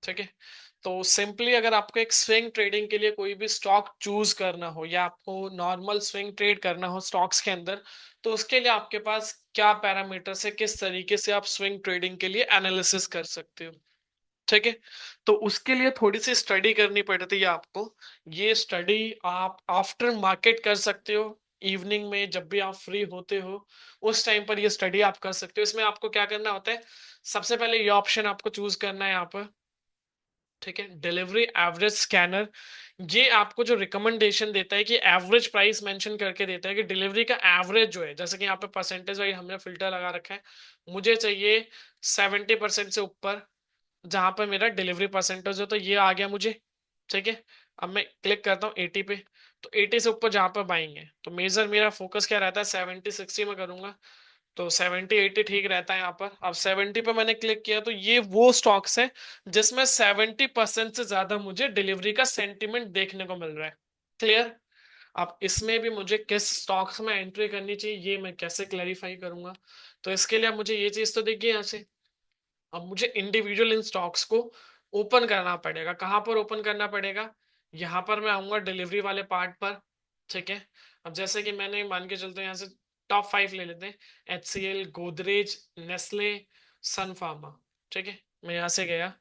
ठीक है। तो सिंपली अगर आपको एक स्विंग ट्रेडिंग के लिए कोई भी स्टॉक चूज करना हो या आपको नॉर्मल स्विंग ट्रेड करना हो स्टॉक्स के अंदर, तो उसके लिए आपके पास क्या पैरामीटर्स है, किस तरीके से आप स्विंग ट्रेडिंग के लिए एनालिसिस कर सकते हो। ठीक है। तो उसके लिए थोड़ी सी स्टडी करनी पड़ती है आपको। ये स्टडी आप आफ्टर मार्केट कर सकते हो, इवनिंग में जब भी आप फ्री होते हो उस टाइम पर ये स्टडी आप कर सकते हो। इसमें आपको क्या करना होता है, सबसे पहले ये ऑप्शन आपको चूज करना है यहाँ पर। ठीक है, डिलीवरी एवरेज स्कैनर। ये आपको जो रिकमेंडेशन देता है कि एवरेज प्राइस मेंशन करके देता है कि डिलीवरी का एवरेज जो है, जैसे कि यहाँ पे परसेंटेज वाइज हमने फिल्टर लगा रखा है, मुझे चाहिए 70% से ऊपर, जहां पर मेरा डिलीवरी परसेंटेज हो तो ये आ गया मुझे। ठीक है। अब मैं क्लिक करता हूँ 80 पे, तो 80 से ऊपर जहां पर बाइंग है तो मेजर मेरा फोकस क्या रहता है, 70-60 में करूंगा। तो 70-80 ठीक रहता है यहाँ पर। अब 70 पे मैंने क्लिक किया तो ये वो स्टॉक्स है जिसमें 70% से ज्यादा मुझे डिलीवरी का सेंटिमेंट देखने को मिल रहा है। क्लियर। अब इसमें भी मुझे किस स्टॉक्स में एंट्री करनी चाहिए ये मैं कैसे क्लैरिफाई करूंगा। तो इसके लिए अब मुझे ये चीज तो देखिए यहाँ से, अब मुझे इंडिविजुअल इन स्टॉक्स को ओपन करना पड़ेगा। कहां पर ओपन करना पड़ेगा, यहां पर मैं आऊंगा डिलीवरी वाले पार्ट पर। ठीक है। अब जैसे कि मैंने मान के चलते हैं यहाँ से टॉप 5 ले लेते हैं, HCL, गोदरेज, नेस्ले, सन फार्मा। ठीक है। मैं यहाँ से गया,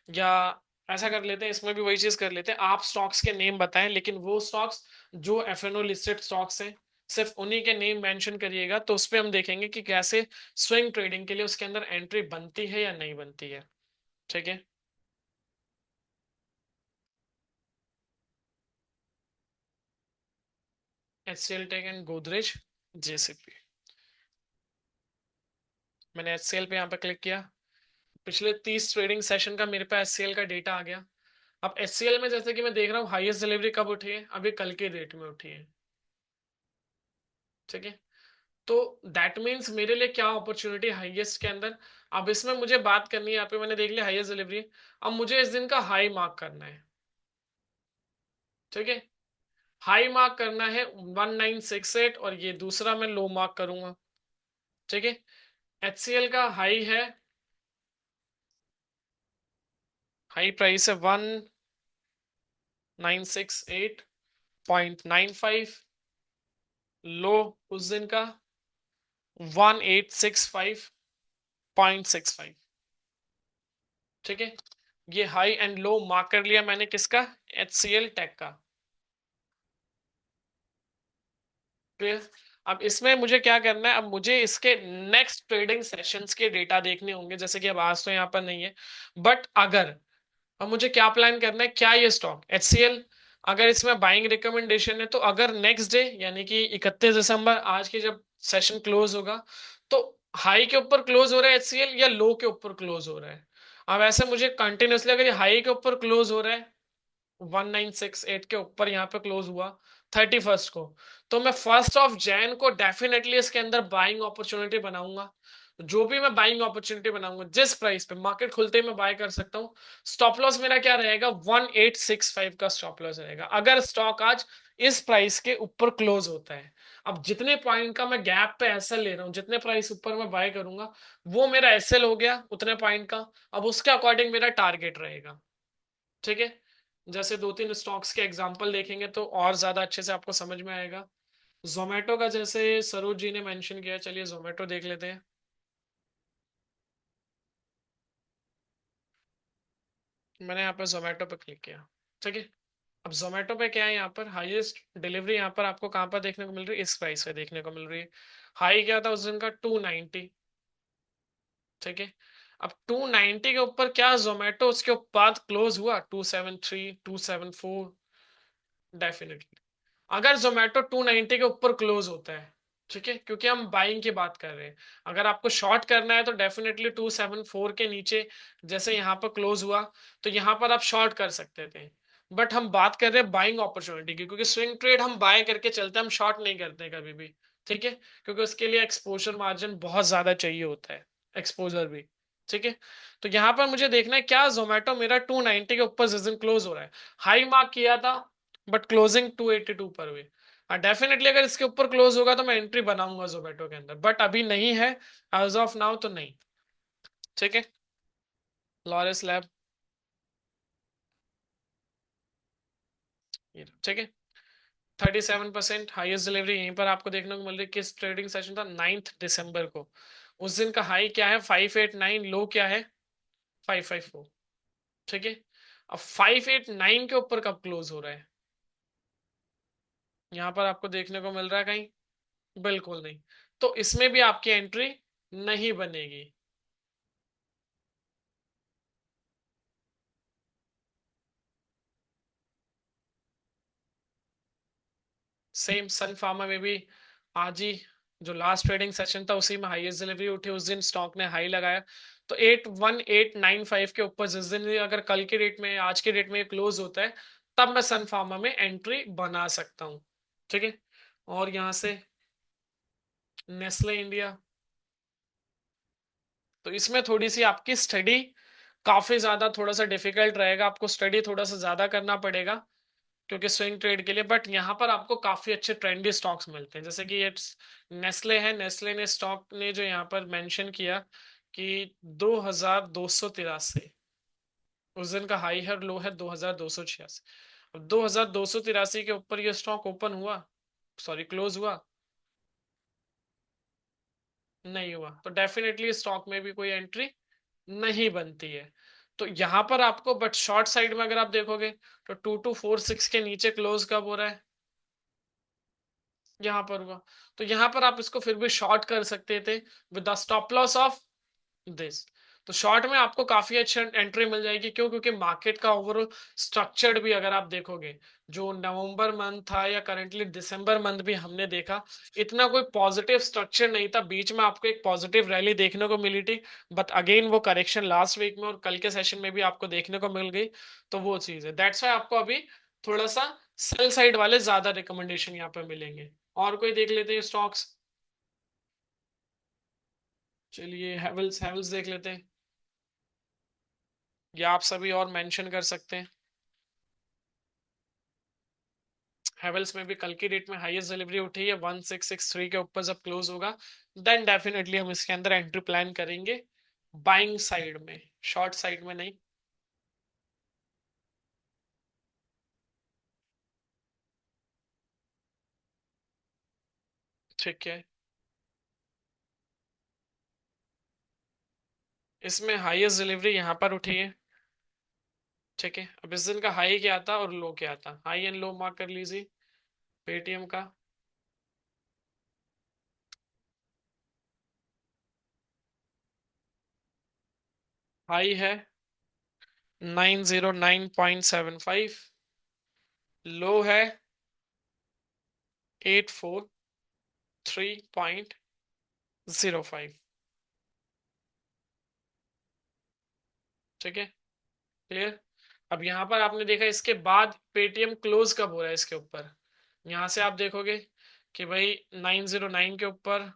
या ऐसा कर लेते हैं, इसमें भी वही चीज कर लेते हैं, आप स्टॉक्स के नेम बताएं लेकिन वो स्टॉक्स जो FNO लिस्टेड स्टॉक्स हैं सिर्फ उन्हीं के नेम मेंशन करिएगा। तो उस पे हम देखेंगे कि कैसे स्विंग ट्रेडिंग के लिए उसके अंदर एंट्री बनती है या नहीं बनती है। ठीक है। HCL tech and Godrej, JCP। मैंने HCL पे यहाँ पे क्लिक किया, पिछले 30 ट्रेडिंग सेशन का मेरे पास HCL का डेटा आ गया। अब HCL में जैसे कि मैं देख रहा हूँ हाईएस्ट डिलीवरी कब उठी है, अभी कल के डेट में उठी है। ठीक है। तो दैट मीन्स मेरे लिए क्या अपॉर्चुनिटी हाईएस्ट के अंदर। अब इसमें मुझे बात करनी है, यहाँ पे मैंने देख लिया हाईएस्ट डिलीवरी। अब मुझे इस दिन का हाई मार्क करना है। ठीक है। हाई मार्क करना है 1968, और ये दूसरा मैं लो मार्क करूंगा। ठीक है। HCL का हाई है, हाई प्राइस है 1968.95। लो उस दिन का 1865.65। ठीक है। ये हाई एंड लो मार्क कर लिया मैंने किसका, HCL टेक का। क्लियर। अब इसमें मुझे क्या करना है, अब मुझे इसके नेक्स्ट ट्रेडिंग सेशंस के डेटा देखने होंगे, जैसे कि अब आज तो यहाँ पर नहीं है, बट अगर, अब मुझे क्या प्लान करना है, क्या ये स्टॉक HCL अगर इसमें बाइंग रिकमेंडेशन है तो अगर नेक्स्ट डे यानी कि 31 दिसंबर आज की जब सेशन क्लोज होगा, तो हाई के ऊपर क्लोज हो रहा है HCL या लो के ऊपर क्लोज हो रहा है। अब ऐसे मुझे कंटिन्यूसली अगर ये हाई के ऊपर क्लोज हो रहा है, 1968 के ऊपर यहाँ पे क्लोज हुआ 31 को, तो मैं 1 ऑफ जैन को डेफिनेटली इसके अंदर बाइंग अपॉर्चुनिटी बनाऊंगा। जो भी मैं बाइंग अपॉर्चुनिटी बनाऊंगा जिस प्राइस पे मार्केट खुलते ही मैं बाय कर सकता हूँ। स्टॉप लॉस मेरा क्या रहेगा, 1865 का स्टॉप लॉस रहेगा अगर स्टॉक आज इस प्राइस के ऊपर क्लोज होता है। अब जितने पॉइंट का मैं गैप पे एसएल ले रहा हूँ, जितने प्राइस ऊपर मैं बाय करूंगा वो मेरा एसएल हो गया उतने पॉइंट का। अब उसके अकॉर्डिंग मेरा टारगेट रहेगा। ठीक है। जैसे 2-3 स्टॉक्स के एग्जांपल देखेंगे तो और ज्यादा अच्छे से आपको समझ में आएगा। जोमेटो का जैसे सरोज जी ने मेंशन किया, चलिए जोमेटो देख लेते हैं। मैंने यहाँ पर जोमेटो पे क्लिक किया। ठीक है। अब जोमेटो पे क्या है, यहाँ पर हाईएस्ट डिलीवरी यहाँ पर आपको कहाँ पर देखने को मिल रही है, इस प्राइस पे देखने को मिल रही है। हाई क्या था उस दिन का, 290। ठीक है। अब 290 के ऊपर क्या जोमेटो उसके बाद क्लोज हुआ, 273, 274। डेफिनेटली अगर जोमेटो 290 के ऊपर क्लोज होता है, ठीक है, क्योंकि हम बाइंग की बात कर रहे हैं। अगर आपको शॉर्ट करना है तो डेफिनेटली 274 के नीचे जैसे यहाँ पर क्लोज हुआ तो यहाँ पर आप शॉर्ट कर सकते थे। बट हम बात कर रहे हैं बाइंग अपॉर्चुनिटी की, क्योंकि स्विंग ट्रेड हम बाय करके चलते हैं, हम शॉर्ट नहीं करते हैं कभी भी। ठीक है। क्योंकि उसके लिए एक्सपोजर मार्जिन बहुत ज्यादा चाहिए होता है, एक्सपोजर भी। ठीक है। तो यहाँ पर मुझे देखना है क्या जोमेटो मेरा 290 के ऊपर जिस दिन क्लोज हो रहा है, हाई मार्क किया था बट क्लोजिंग 282 पर हुई। हाँ डेफिनेटली अगर इसके ऊपर क्लोज होगा तो मैं एंट्री बनाऊंगा जोमेटो के अंदर, बट अभी नहीं है, एज ऑफ नाउ तो नहीं। ठीक है। लॉरेस लैब, ठीक है। 37% हाईएस्ट डिलीवरी यहीं पर आपको देखने को मिल रही है। किस ट्रेडिंग सेशन था? 9 दिसंबर को। उस दिन का हाई क्या है? 589, लो क्या है? 554। ठीक है। अब 589 के ऊपर कब क्लोज हो रहा है? यहां पर आपको देखने को मिल रहा है कहीं? बिल्कुल नहीं। तो इसमें भी आपकी एंट्री नहीं बनेगी। सेम सन फार्मा में भी आज ही जो लास्ट ट्रेडिंग सेशन था उसी में हाईएस्ट डिलीवरी उठी, उस दिन स्टॉक ने हाई लगाया। तो 81895 के ऊपर जिस दिन भी अगर कल के डेट में, आज के डेट में क्लोज होता है, तब मैं सन फार्मा में एंट्री बना सकता हूँ। ठीक है। और यहां से नेस्ले इंडिया, तो इसमें थोड़ी सी आपकी स्टडी काफी ज्यादा थोड़ा सा डिफिकल्ट रहेगा, आपको स्टडी थोड़ा सा ज्यादा करना पड़ेगा क्योंकि स्विंग ट्रेड के लिए। बट यहाँ पर आपको काफी अच्छे ट्रेंडी स्टॉक्स मिलते हैं, जैसे कि ये नेस्ले है। नेस्ले ने स्टॉक ने जो यहाँ पर मेंशन किया कि 2283, उस दिन का हाई है और लो है 2286। अब 2283 के ऊपर ये स्टॉक ओपन हुआ, सॉरी क्लोज हुआ, नहीं हुआ, तो डेफिनेटली स्टॉक में भी कोई एंट्री नहीं बनती है। तो यहां पर आपको, बट शॉर्ट साइड में अगर आप देखोगे तो 2246 के नीचे क्लोज कब हो रहा है? यहां पर हुआ। तो यहां पर आप इसको फिर भी शॉर्ट कर सकते थे with the stop loss of this. तो शॉर्ट में आपको काफी अच्छी एंट्री मिल जाएगी। क्यों? क्योंकि मार्केट का ओवरऑल स्ट्रक्चर्ड भी अगर आप देखोगे, जो नवंबर मंथ था या करंटली दिसंबर मंथ भी हमने देखा, इतना कोई पॉजिटिव स्ट्रक्चर नहीं था। बीच में आपको एक पॉजिटिव रैली देखने को मिली थी, बट अगेन वो करेक्शन लास्ट वीक में और कल के सेशन में भी आपको देखने को मिल गई। तो वो चीज है, दैट्स वाई आपको अभी थोड़ा सा सेल साइड वाले ज्यादा रिकमेंडेशन यहाँ पे मिलेंगे। और कोई देख लेते हैं स्टॉक्स। चलिए हैवल्स, हैवल्स देख लेते हैं, या आप सभी और मेंशन कर सकते हैं। हेवल्स में भी कल की डेट में हाईएस्ट डिलीवरी उठी है। 1663 के ऊपर जब क्लोज होगा, देन डेफिनेटली हम इसके अंदर एंट्री प्लान करेंगे, बाइंग साइड में, शॉर्ट साइड में नहीं। ठीक है। इसमें हाईएस्ट डिलीवरी यहाँ पर उठी है। ठीक है। अब इस दिन का हाई क्या था और लो क्या था? हाई एंड लो मार्क कर लीजिए पेटीएम का। हाई है 909.75, लो है 843.05। ठीक है, क्लियर। अब यहां पर आपने देखा इसके बाद पेटीएम क्लोज कब हो रहा है इसके ऊपर, यहां से आप देखोगे कि भाई 909 के ऊपर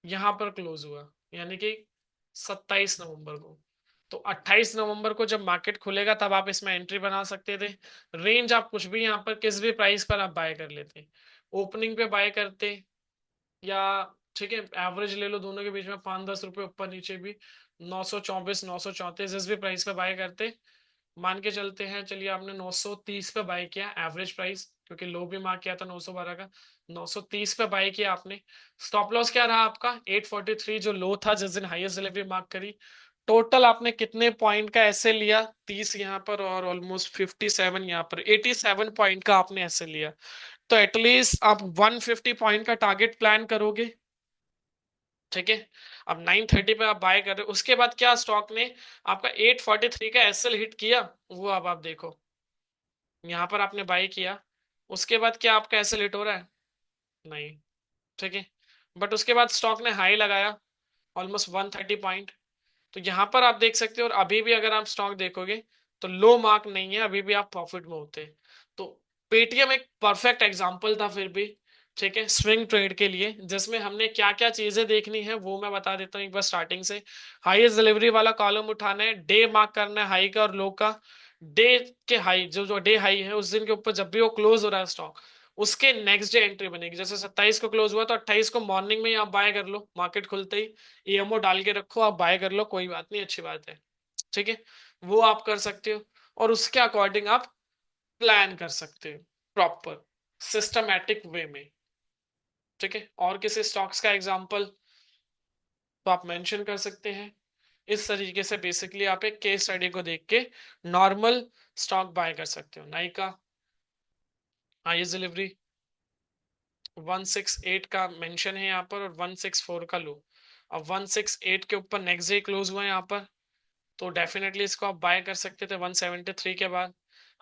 यहां पर क्लोज हुआ, यानी कि 27 नवंबर को। तो 28 नवंबर को जब मार्केट खुलेगा तब आप इसमें एंट्री बना सकते थे। रेंज आप कुछ भी यहाँ पर किस भी प्राइस पर आप बाय कर लेते, ओपनिंग पे बाय करते, या ठीक है एवरेज ले लो दोनों के बीच में 5-10 रुपए ऊपर नीचे भी, 924 934 जिस भी प्राइस पे बाय करते, मान के चलते हैं। चलिए आपने 930 पे बाय किया एवरेज प्राइस, क्योंकि लो भी मार्क किया था 912 का, 930 पे बाय किया आपने। स्टॉप लॉस क्या रहा आपका? 843 जो लो था जिस दिन हाईएस्ट डिलीवरी मार्क करी। टोटल आपने कितने पॉइंट का ऐसे लिया? 30 यहाँ पर और ऑलमोस्ट 57 यहाँ पर, 87 पॉइंट का आपने ऐसे लिया। तो एटलीस्ट आप 150 पॉइंट का टारगेट प्लान करोगे। ठीक है। अब 930 पे आप बाय कर रहे हो, उसके बाद क्या स्टॉक ने आपका 843 का एसएल हिट किया, वो अब आप देखो। यहां पर आपने बाय किया, उसके बाद क्या आपका एसएल हिट हो रहा है? नहीं। ठीक है। बट उसके बाद स्टॉक ने हाई लगाया ऑलमोस्ट 130 पॉइंट। तो यहां पर आप देख सकते हो, और अभी भी अगर आप स्टॉक देखोगे तो लो मार्क नहीं है, अभी भी आप प्रॉफिट में होते। तो पेटीएम एक परफेक्ट एग्जांपल था फिर भी, ठीक है, स्विंग ट्रेड के लिए, जिसमें हमने क्या क्या चीजें देखनी है वो मैं बता देता हूँ एक बार स्टार्टिंग से। हाईएस्ट डिलीवरी वाला कॉलम उठाना है, डे मार्क करना है हाई का और लो का। डे के हाई, जो जो डे हाई है उस दिन के ऊपर जब भी वो क्लोज हो रहा है स्टॉक, उसके नेक्स्ट डे एंट्री बनेगी। जैसे 27 को क्लोज हुआ तो 28 को मॉर्निंग में ही आप बाय कर लो, मार्केट खुलते ही ईएमओ डाल के रखो, आप बाय कर लो, कोई बात नहीं, अच्छी बात है। ठीक है, वो आप कर सकते हो और उसके अकॉर्डिंग आप प्लान कर सकते हो। प्रॉपर सिस्टमैटिक वे में। ठीक है, और किसी स्टॉक्स का एग्जांपल तो आप मेंशन कर सकते हैं। इस तरीके से बेसिकली आप एक केस स्टडी को देख के नॉर्मल स्टॉक बाय कर सकते हो। नाइका हाईएस्ट डिलीवरी 168 का मेंशन है यहाँ पर और 164 का लो। अब 168 के ऊपर नेक्स्ट डे क्लोज हुआ है यहाँ पर, तो डेफिनेटली इसको आप बाय कर सकते थे 173 के बाद।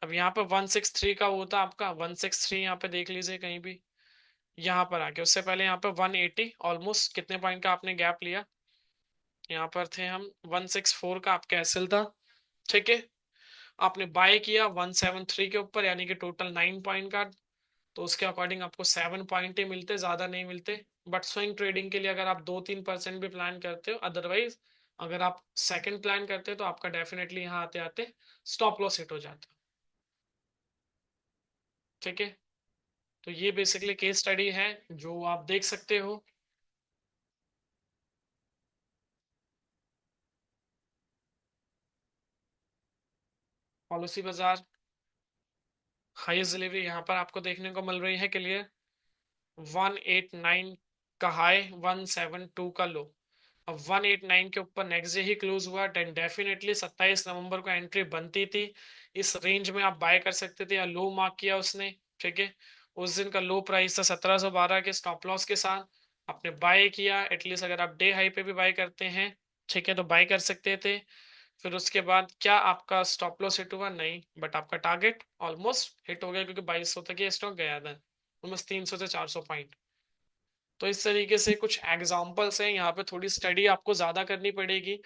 अब यहाँ पर 163 का वो था आपका 163, यहाँ पे देख लीजिए कहीं भी। यहाँ पर आके उससे पहले यहाँ पे 180 ऑलमोस्ट कितने पॉइंट का आपने गैप लिया, यहाँ पर थे हम 164 का आपका एसएल था। ठीक है, आपने बाय किया 173 के ऊपर, यानी कि टोटल 9 पॉइंट का, तो उसके अकॉर्डिंग आपको 7 पॉइंट ही मिलते, ज्यादा नहीं मिलते। बट स्विंग ट्रेडिंग के लिए अगर आप 2-3% भी प्लान करते हो, अदरवाइज अगर आप सेकंड प्लान करते हो तो आपका डेफिनेटली यहाँ आते आते स्टॉप लॉस हिट हो जाता है। ठीक है, तो ये बेसिकली केस स्टडी है जो आप देख सकते हो। पॉलिसी बाजार हाईएस्ट डिलीवरी यहाँ पर आपको देखने को मिल रही है क्लियर, 189 का हाई, 172 का लो। अब 189 के ऊपर नेक्स्ट डे ही क्लोज हुआ, डेफिनेटली 27 नवंबर को एंट्री बनती थी। इस रेंज में आप बाय कर सकते थे, या लो मार्क किया उसने। ठीक है, उस दिन का लो प्राइस था 1712 के स्टॉप लॉस के साथ, आपने बाय किया। एटलीस्ट अगर आप डे हाई पे भी बाय करते हैं, ठीक है, तो बाय कर सकते थे। फिर उसके बाद क्या आपका स्टॉप लॉस हिट हुआ? नहीं, बट आपका टारगेट ऑलमोस्ट हिट हो गया, क्योंकि 2200 तक ये स्टॉक गया था, ऑलमोस्ट 300 से 400 पॉइंट। तो इस तरीके से कुछ एग्जांपल्स हैं, यहाँ पे थोड़ी स्टडी आपको ज्यादा करनी पड़ेगी,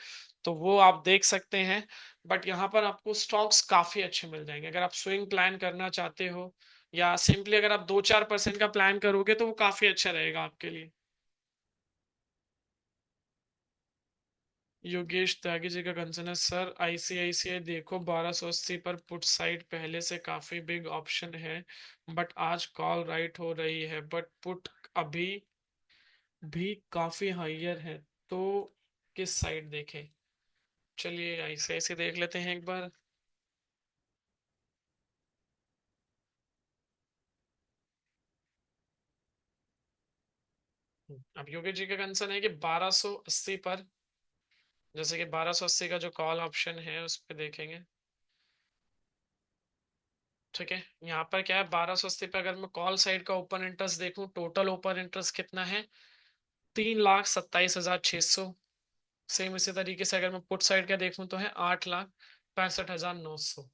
तो वो आप देख सकते हैं। बट यहाँ पर आपको स्टॉक्स काफी अच्छे मिल जाएंगे अगर आप स्विंग प्लान करना चाहते हो, या सिंपली अगर आप 2-4% का प्लान करोगे तो वो काफी अच्छा रहेगा आपके लिए। योगेश त्यागी जी का कंसर्न है, सर आईसीआईसीआई देखो 1280 पर पुट साइड पहले से काफी बिग ऑप्शन है, बट आज कॉल राइट हो रही है, बट पुट अभी भी काफी हाइयर है, तो किस साइड देखें? चलिए ऐसे ऐसे देख लेते हैं एक बार। अब योगी जी का कंसर्न है कि 1280 पर, जैसे कि 1280 का जो कॉल ऑप्शन है उस पर देखेंगे। ठीक है, यहाँ पर क्या है, 1280 पे अगर मैं कॉल साइड का ओपन इंटरेस्ट देखूं, टोटल ओपन इंटरेस्ट कितना है? 3,27,600। सेम इसी तरीके से अगर मैं पुट साइड का देखूं तो है 8,65,900।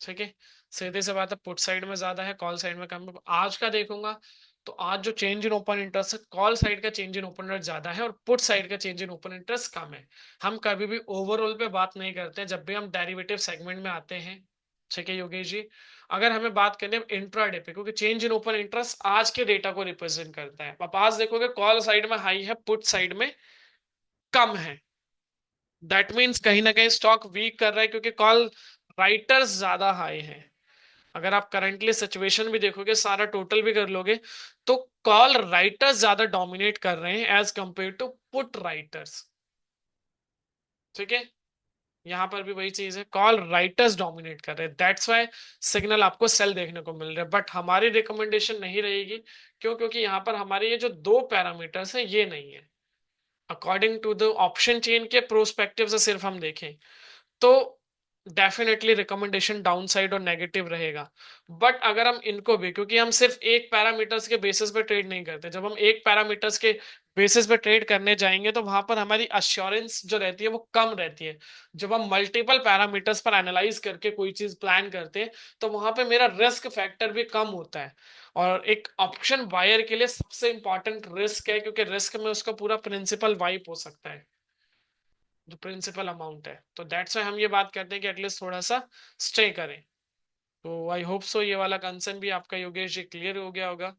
ठीक है, सीधे से बात है, पुट साइड में ज्यादा है, कॉल साइड में कम है। आज का देखूंगा तो आज जो चेंज इन ओपन इंटरेस्ट है, कॉल साइड का चेंज इन ओपन इंटरेस्ट ज्यादा है और पुट साइड का चेंज इन ओपन इंटरेस्ट कम है। हम कभी भी ओवरऑल पे बात नहीं करते हैं, जब भी हम डेरिवेटिव सेगमेंट में आते हैं। ठीक है योगेश जी, अगर हमें बात करें इंट्राडे पे, क्योंकि चेंज इन ओपन इंटरेस्ट आज के डेटा को रिप्रेजेंट करता है। आप आज देखोगे कॉल साइड में हाई है, पुट साइड में कम है, दैट मीन्स कहीं ना कहीं स्टॉक वीक कर रहा है, क्योंकि कॉल राइटर्स ज्यादा हाई है। अगर आप करंटली सिचुएशन भी देखोगे, सारा टोटल भी कर लोगे, तो कॉल राइटर्स ज्यादा डोमिनेट कर रहे हैं as compare to put writers. ठीक है, यहां पर भी वही चीज है, कॉल राइटर्स डोमिनेट कर रहे हैं, दैट्स व्हाई सिग्नल आपको सेल देखने को मिल रहा है। बट हमारी रिकमेंडेशन नहीं रहेगी, क्यों? क्योंकि यहाँ पर हमारे ये जो दो पैरामीटर्स है ये नहीं है, according to the option chain के प्रोस्पेक्टिव से सिर्फ हम देखें तो डेफिनेटली रिकमेंडेशन डाउन साइड और नेगेटिव रहेगा। बट अगर हम इनको भी, क्योंकि हम सिर्फ एक पैरामीटर्स के बेसिस पे ट्रेड नहीं करते, जब हम एक पैरामीटर्स के बेसिस पे ट्रेड करने जाएंगे तो वहां पर हमारी अश्योरेंस जो रहती है वो कम रहती है। जब हम मल्टीपल पैरामीटर्स पर एनालाइज करके कोई चीज प्लान करते हैं तो वहां पे मेरा रिस्क फैक्टर भी कम होता है। और एक ऑप्शन बायर के लिए सबसे इंपॉर्टेंट रिस्क है, क्योंकि रिस्क में उसका पूरा प्रिंसिपल वाइप हो सकता है, जो प्रिंसिपल अमाउंट है। तो दैट्स वाई हम ये बात करते हैं कि एटलीस्ट थोड़ा सा स्टे करें। तो आई होप सो ये वाला कंसर्न भी आपका योगेश जी क्लियर हो गया होगा,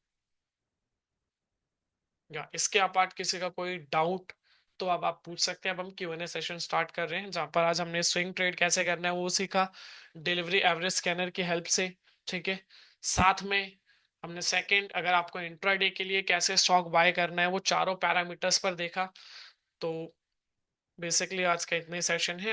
या इसके अपार्ट किसी का कोई डाउट तो अब आप पूछ सकते हैं। अब हम Q&A सेशन स्टार्ट कर रहे हैं, जहां पर आज हमने स्विंग ट्रेड कैसे करना है वो सीखा डिलीवरी एवरेज स्कैनर की हेल्प से। ठीक है, साथ में हमने सेकंड, अगर आपको इंट्राडे के लिए कैसे स्टॉक बाय करना है वो चारों पैरामीटर्स पर देखा। तो बेसिकली आज का इतने सेशन है।